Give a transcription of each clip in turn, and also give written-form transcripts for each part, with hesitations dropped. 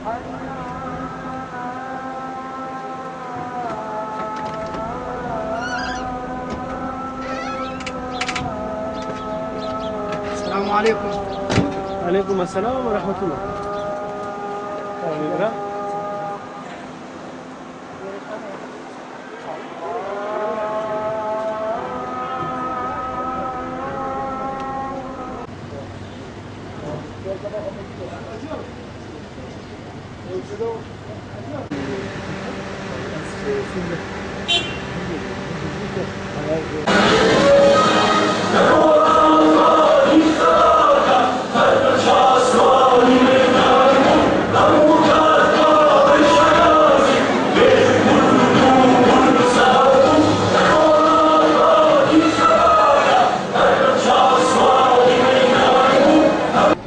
السلام عليكم. عليكم السلام ورحمة الله.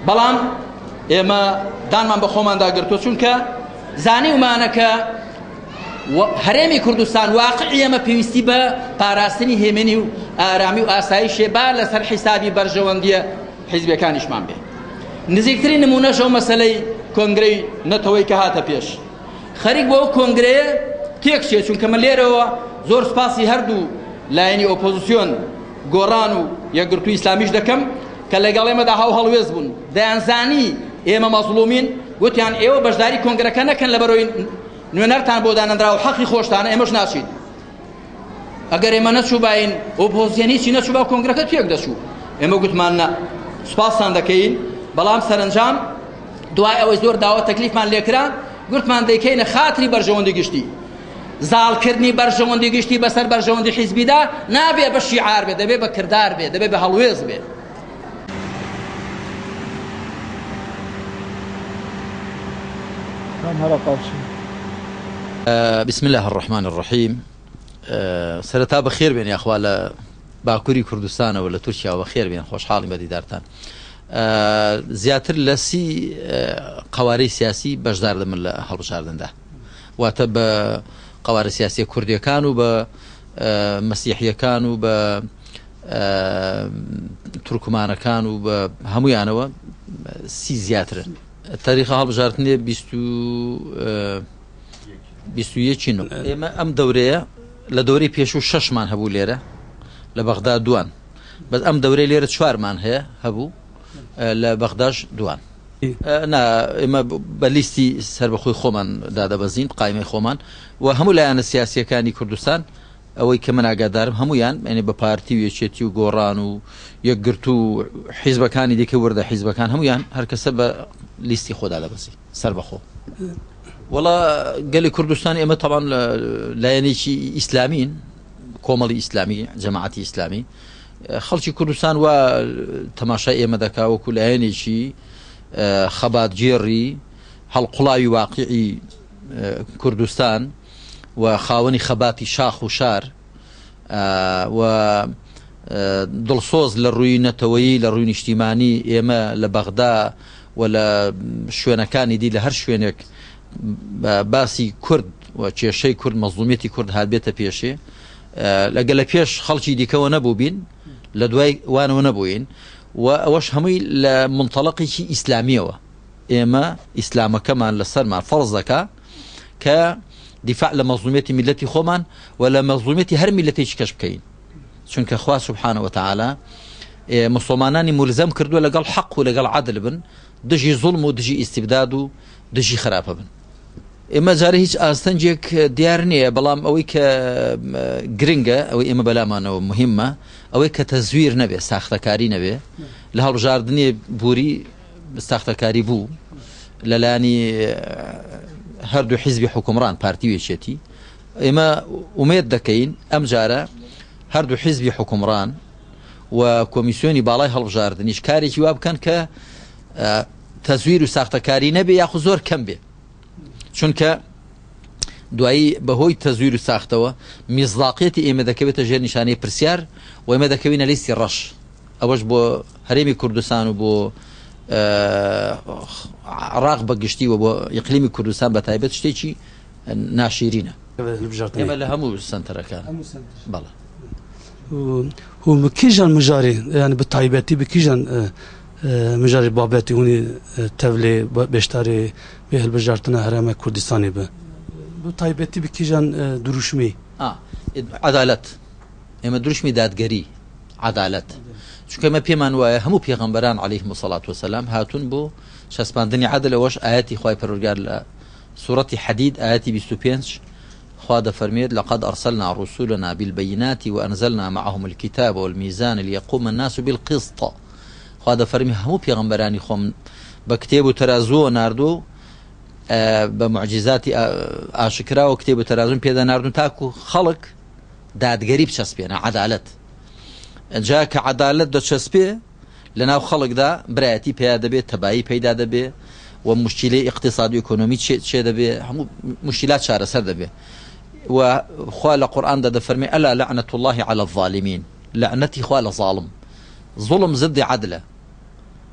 بەڵام ئێمە دانمان بە خۆمان داگرتووە چونکە زانی ومانەکە هەرێمی کوردستان واقعی ئێمە پێویستی بە پاراستنی هێمنی و ئارامی و ئاسایشێ با لەسەر حیسابی بەرژەوەندیە حیزبەکانیشمان بێ. نزیکترین نمونەشەو مەسەلەی کۆنگرەی نەتەوەی کە هاتە پێش خەریک بۆ ئەو کۆنگرەیە تێکچێت چونکە من لێرەوە زۆر سپاسی هەردوو لایەنی ئۆپۆزیسیۆن گۆڕان و یەکگرتووی ئیسلامیش دەکەم کە لەگەڵ ئێمەدا هاو هەڵوێز بوون دەیانزانی ئێمە مەزڵومین گوتیان ئێوە بەشداری کۆنگرەکە نەکەن لەبەرەوەی نوێنەرتان بۆ دانەنرا و حەقی خۆشتانە ئێمەش ناچین. ئەگەر ئێمە نەچوو باین ئۆپۆزیۆنیستی نەچوو با کۆنگرەکە تێک دەچوو. ئێمە گوتمان نە سوپاسان دەکەین بەڵام سەرنجام دوای ئەوەی زۆر داوە تەکلیفمان لێکرا گوتمان دەیکەینە خاتری بەرژەوەندی گشتی. زاڵکردنی بەرژەوەندی گشتی بەسەر بەرژەوەندی حیزبیدا نابێ بە شیعار بێ دەبێ بە کردار بێ دەبێ بە هەڵوێز بێ. بسم الله الرحمن الرحيم. سرتا بخير بين يا اخوان باكوري كردستان ولا تركيا وخير بين خوش حالي بديدارتان زياتر لسي قواري سياسي بجدار من هالبشاردن ده واتب قواري سياسية كردية كانوا ب مسيحية كانوا ب تركمان كانوا ب هميانوا سي زياتر التاريخ هالبشاردن بیست و یەکی ئێمە ئەم دەورەیە لە دەورەی پێشوو 6مان هەبوو لێرە لە بەغدا دوان بەس ئەم دەورەی لێرە 4مان هەیە هەبوو لە بەغداش دوان. ئێمە بە لیستی سەر بەخۆی خۆمان دادەبەزین قایمەی خۆمان و هەموو لایەنە سیاسیەکانی کوردستان ئەوەی کە من ئاگادارم هەمویان یعنی بە پارتی و یەکێتی و گۆڕان و یەکگرتو و حیزبەکانی دیکە وەردە حیزبەکان هەمویان هەر کەسە بە لیستی خۆدا دەبەزی سەر بەخۆ. والله قال لي كردستان إما طبعا لا يعني شيء إسلاميين كومالي إسلامي جماعتي إسلامي خلشي كردستان وتماشى إما ذكا وكل يعني شيء خبات جيري هالقلاي واقعي كردستان وخاوني خباتي شاخ وشار و دلصوز للروي نتوي للروي اجتماعي إما لبغداد ولا شوينكاني دي لهر شوينك باسی کورد و کێشەی کورد مەزلومیەتی کورد هات بێتە پێشێ لەگەڵ لە پێش خەڵکی دیکەوە نەبوو بین لە دوای وانەوە نەبووین و ئەوەش هەمووی لە منتەڵەقێکی ئیسلامیەوە ئێمە ئیسلامەکەمان لەسەرمان فەرز دەکا کە دیفاع لە مەزلومیەتی میلەتی خۆمان و لە مەزلومیەتی هەر میلەتێکی کەش بکەین چونکە خوا سوبحانە وتعالە مسلمانانی ملزەم کردووە لەگەڵ حەق و لەگەڵ عەدل بن دژی زوڵم و دژی ئیستیبداد و دژی خراپە بن. ئێمە جارە هیچ ئاستەنجێک دیار نییە بەڵام ئەوەی کە گرنگە ئەوەی ئێمە بەلامانەوە مهمە ئەوەی کە تەزویر نەبێ ساختەکاری نەبێ لە هەڵبژاردنی بوری ساختەکاری بوو لەلایەنی هەردوو حیزبی حکومڕان پارتی وێچێتی ئێمە ئومێد دەکەین ئەم جارە هەردوو حیزبی حکومڕان و کۆمیسیۆنی باڵای هەڵبژاردنیش کارێکی وا بکەن کە تەزویر و ساختەکاری نەبێ یاخو زۆر کەم بێ چونکە دوایی بەهۆی تەزویر و ساختەوە میزڵاقیەتی ئێمە دەکەوێتە ژێر نیشانەی پرسیار و ئێمە دەکەوینە لیستی ڕەش ئەوەش بۆ هەرێمی کوردستان و بۆ عراق بەگشتی و بۆ ئیقلیمی کوردستان بە تایبەت شتێکی ناشیرینە ئێمە لە هەموو سنتەرەکان بەڵێ و کیژان مجاری یعنی بە تایبەتی بکیژان مجاری بابتی اونی تولی بیشتری به هلبجارتنا هرم کردستانی به bu taybeti bir kijan duruşmi. عدالت اما دروشمی دادگەری عدالت چونکە ئەمە پێمان وایە هەموو پێغەمبەران عەلەیهیمو سەڵات وسەلام هاتون بۆ شەسپاندنی عەدل ئەوەش ئاەتی خوای پەروەردگار لە سوورەتی حەدید ئاەتی 25 خوا دەفەرمێت لقد أرسلنا رسولنا بالبينات وأنزلنا معهم الكتاب والميزان ليقوم الناس بالقسط خوا دەفەرمی هەموو پێغەمبەرانی خۆم بە کتێب و تەرازووە ناردوو بە معجزاتی ئاشکرا و کتێب و تەرازوون پێدا ناردوون تاکو خەڵک دادگەری بچەسپێنە عدالت جا کە عدالت دەچەسپێ لەناو خەڵکدا برایەتی پێدا دەبێت تەبایی پەیدا دەبێت و مشکلەی اقتصادی و ئیکۆنۆمی چێ دەبێت هەموو مشکلات چارەسەر دەبێت و خوا لە قورئاندا دەفەرمێ ئەلا لعنة الله على الظالمين لعنەتی خوا لە ظالم ظلم ضد عدلە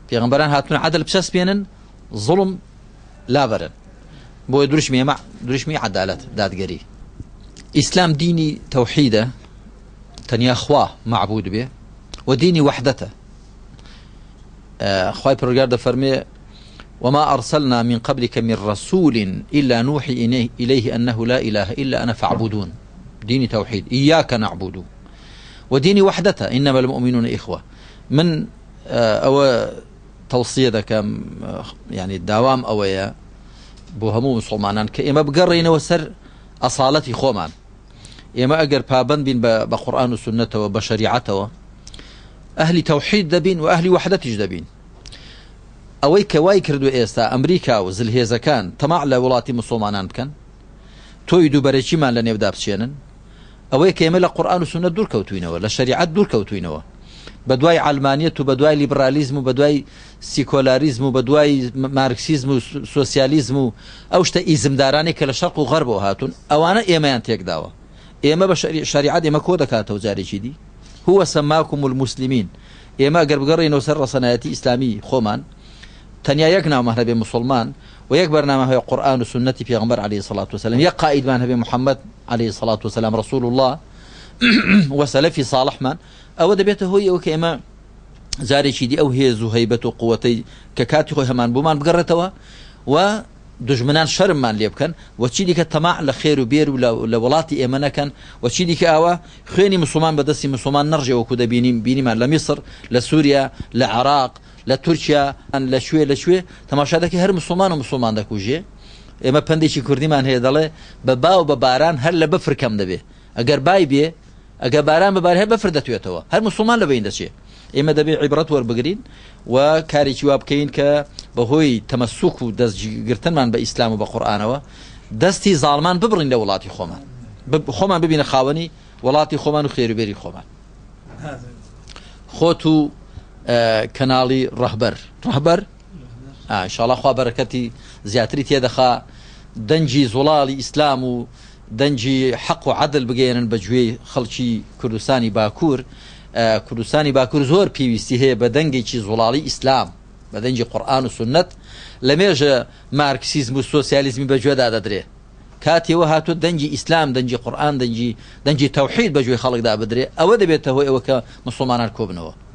پێغەمبەران هاتوون عدل بچەسپێنن ظلم لابەرن بۆ دروشمی عدالت دادگەری ئیسلام دینی تەوحیدە تەنیا خوا معبود بێ و دینی وحدەتە خوای پەروەردگار دەفەرمێ وما أرسلنا من قبلك من رسول إلا نوحي إليه أنه لا إله إلا أنا فاعبدون ديني توحيد إياك نعبد وديني وحدته إنما المؤمنون إخوة من أو توصية ذاك يعني الدوام أويا بوهمو مسلمانان كإما بقرين وسر أصالتي خومان إما أجر بابن بين بقرآن وسنة وبشريعته أهل توحيد دبين وأهل وحدة دبين ئەوەی کە وای کردو ئێستا ئەمریکا و زلهێزەکان تەماع لە وڵاتی مسلمانان بکەن تۆی دووبەرەکیمان لە نێودا بچێنن ئەوەی کە ئێمە لە قورئان و سونەت دوورکەوتوینەوە لە شەریعەت دوورکەوتوینەوە بە دوای عەلمانیەت و بە دوای لیبرالیزم و بە دوای سیکۆلاریزم و بە دوای مارکسیزم و سۆسیالیزم و ئەو شتە ئیزمدارانی کە لە شەرق و غەربەوە هاتوون ئەوانە ئێمەیان تێکداوە ئێمە بە شەریعەت ئێمە کۆ دەکاتەوە جارێکی دی هو سەماکم المسلمین ئێمە ئەگەر بگەڕێنەوە سەر ڕەسەنایەتی ئیسلامی خۆمان تەنیا یەک ناومان هەبێ مسلمان و یەک بەرنامە هەیە قورئان و سنەتی پێغەمبەر عەلەیهی سەڵات وسەلام یەک قائیدمان هەبێ محەممەد عەلەیهی سەڵات وسەلام ڕەسوول الله و سەلەفی ساڵحمان ئەوە دەبێتە هۆی ئەوە کە ئێمە جارێکی دی ئەو هێز و هەیبەت و قووەتەی کە کاتی خۆی هەمان بۆمان بگەڕێتەوە و دژمنان شەرممان لێ بکەن و چی دیکە تەماع لە خێر و بێر و لە وڵاتی ئێمە نەکەن و چی دیکە ئاوا خوێنی مسلمان بەدەستی مسلمان نەڕژێ وەکو دەبینیم بینیمان لە میسر لە سووریا لە عێراق لە تورکیا لە شوێ تەماشا دەکەی هەر مسلمان دەکوژێ ئێمە پندێکی کوردیمان هەیە دەڵێ بە با و بە باران هەر لە بەفر کەم دەبێ ئەگەر بای بێ ئەگەر باران بەبار هەیە بەفر دەتوێتەوە هەر مسلمان لە بین دەچێ ئێمە دەبێ عیبرەت وەربگرین و کارێکی وا بکەین کە بەهۆی تەمەسوک و دەستگرتنمان بە ئیسلام و بە قورئانەوە دەستی زاڵمان ببڕین لە وڵاتی خۆمان ببینە خاوەنی وڵاتی خۆمان و خێروبێری خۆمان خۆت و کەناڵی ڕەهبەر ئینشاڵڵا خوا بەرەکەتی زیاتری تێدەخا دەنجی زوڵاڵی ئیسلام و دەنجی حەق و عەدل بگەێنن بە گوێی خەڵکی کوردستانی باکوور کوردستانی باکوور زۆر پێویستی هەیە بە دەنگێکی زوڵاڵی ئیسلام بە دەنجی قورئان و سنەت لە مێژە مارکسیزم و سۆسیالیزمی بەگوێدا دەدرێ کاتێوە هاتووە دەنجی ئیسلام دەنجی قورئان دەنجی تەوحید بە گوێی خەڵکدا بدرێ ئەوە دەبێتە هۆی ئەوە کە مسلمانان کۆبنەوە